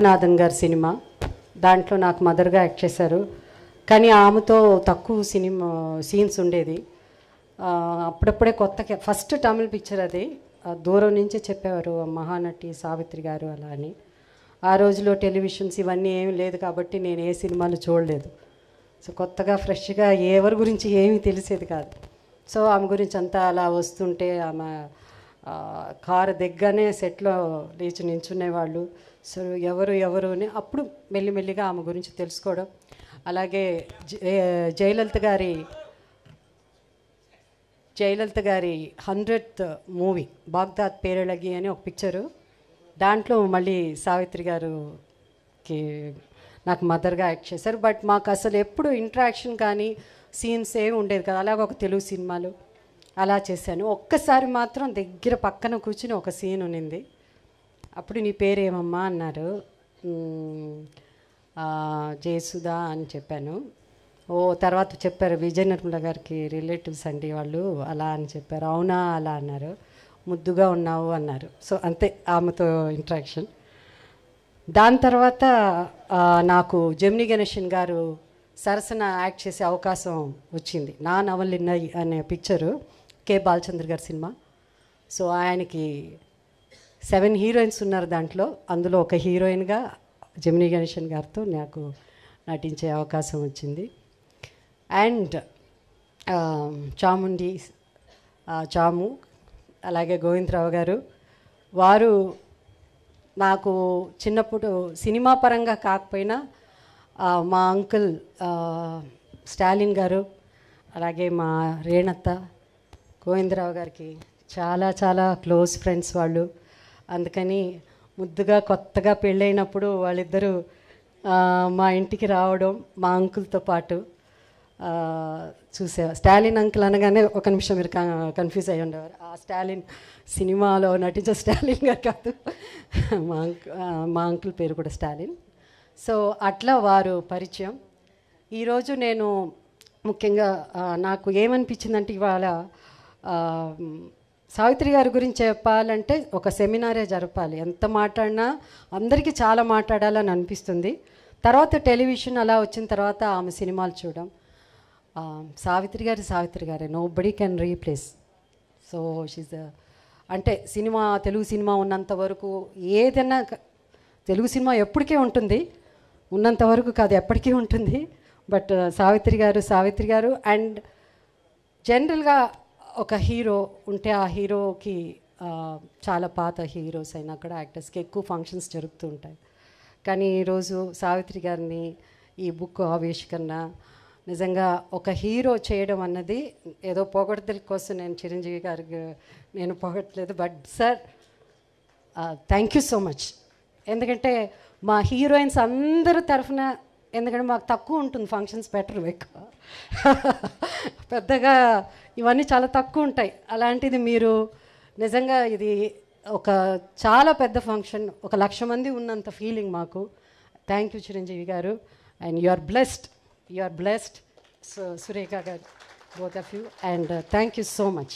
Nathan గారి cinema, దాంట్లో నాకు మదర్గా యాక్ట్ చేశారు. కానీ ఆమెతో తక్కువ సినిమా సీన్స్ ఉండేది. అప్పుడప్పుడే కొత్తగా ఫస్ట్ తమిళ్ పిక్చర్ అది. దూరం నుంచే చెప్పేవారు మహానటి సావిత్రి గారు అలా అని. ఆ రోజులో టెలివిజన్స్ ఇవన్నీ ఏమీ లేదు కాబట్టి నేను ఏ సినిమాలు చూడలేదు. సో కొత్తగా ఫ్రెష్గా ఎవరి గురించి ఏమీ తెలిసేది కాదు. సో ఆమె గురించి అంతా అలా వస్తుంటే ఆమె కారు దిగ్గానే సెట్లో లేచి నించునేవాళ్ళు. సో ఎవరు అని అప్పుడు మెల్లిమెల్లిగా ఆమె గురించి తెలుసుకోవడం. అలాగే జయలలిత గారి 100th మూవీ బాగ్దాద్ పేరళగి అని ఒక పిక్చరు. దాంట్లో మళ్ళీ సావిత్రి గారుకి నాకు మదర్గా యాక్ట్ చేశారు. బట్ మాకు అసలు ఎప్పుడు ఇంట్రాక్షన్ కానీ సీన్స్ ఏమి ఉండేది కదా. అలాగే ఒక తెలుగు సినిమాలు అలా చేశాను. ఒక్కసారి మాత్రం దగ్గర పక్కన కూర్చుని ఒక సీన్ ఉన్నింది. అప్పుడు నీ పేరేమమ్మా అన్నారు. జయసుధా అని చెప్పాను. తర్వాత చెప్పారు విజయ నిర్మల గారికి రిలేటివ్స్ అండి వాళ్ళు అలా అని చెప్పారు. అవునా అలా అన్నారు. ముద్దుగా ఉన్నావు అన్నారు. సో అంతే ఆమెతో ఇంట్రాక్షన్. దాని తర్వాత నాకు జెమిని గణేషన్ గారు సరసన యాక్ట్ చేసే అవకాశం వచ్చింది. నా నవలిన్నయి అనే పిక్చరు, కె బాలచంద్ర గారి సినిమా. సో ఆయనకి 7 హీరోయిన్స్ ఉన్నారు దాంట్లో. అందులో ఒక హీరోయిన్గా జెమిని గణేషన్ గారితో నాకు నటించే అవకాశం వచ్చింది. అండ్ చాము అలాగే గోవిందరావు గారు, వారు నాకు చిన్నప్పుడు సినిమా పరంగా కాకపోయినా మా అంకుల్ స్టాలిన్ గారు, అలాగే మా రేణత్త, గోవిందరావు గారికి చాలా చాలా క్లోజ్ ఫ్రెండ్స్ వాళ్ళు. అందుకని ముద్దుగా కొత్తగా పెళ్ళైనప్పుడు వాళ్ళిద్దరూ మా ఇంటికి రావడం మా అంకుల్తో పాటు చూసేవారు. స్టాలిన్ అంకుల్ అనగానే ఒక నిమిషం మీరు కన్ఫ్యూజ్ అయ్యి ఉండేవారు. ఆ స్టాలిన్ సినిమాలో నటించే స్టాలిన్ గారు కాదు, మా అంకుల్ పేరు కూడా స్టాలిన్. సో అట్లా వారు పరిచయం. ఈరోజు నేను ముఖ్యంగా నాకు ఏమనిపించిందంటే ఇవాళ సావిత్రి గారి గురించి చెప్పాలంటే ఒక సెమినారే జరపాలి. ఎంత మాట్లాడినా అందరికీ చాలా మాట్లాడాలని అనిపిస్తుంది. తర్వాత టెలివిజన్ అలా వచ్చిన తర్వాత ఆమె సినిమాలు చూడడం, సావిత్రి గారే nobody can replace. So she's అంటే తెలుగు సినిమా ఉన్నంత వరకు ఏదైనా తెలుగు సినిమా ఎప్పటికీ ఉంటుంది, ఉన్నంత వరకు కాదు ఎప్పటికీ ఉంటుంది. బట్ సావిత్రి గారు అండ్ జనరల్గా ఒక హీరో ఉంటే ఆ హీరోకి చాలా పాత హీరోస్ అయినా కూడా యాక్టర్స్కి ఎక్కువ ఫంక్షన్స్ జరుగుతూ ఉంటాయి. కానీ ఈరోజు సావిత్రి గారిని ఈ బుక్ ఆవిష్కరణ నిజంగా ఒక హీరో చేయడం అన్నది ఏదో పొగడ్తల కోసం నేను చిరంజీవి గారికి నేను పొగట్లేదు. But sir thank you so much. ఎందుకంటే మా హీరోయిన్స్ అందరి తరఫున, ఎందుకంటే మాకు తక్కువ ఉంటుంది ఫంక్షన్స్, బెటర్ ఎక్కువ పెద్దగా ఇవన్నీ చాలా తక్కువ ఉంటాయి. అలాంటిది మీరు నిజంగా ఇది ఒక చాలా పెద్ద ఫంక్షన్, 1,00,000 మంది ఉన్నంత ఫీలింగ్ మాకు. Thank you Chiranjeevi garu. And you are blessed Surekha garu, both of you. And thank you so much.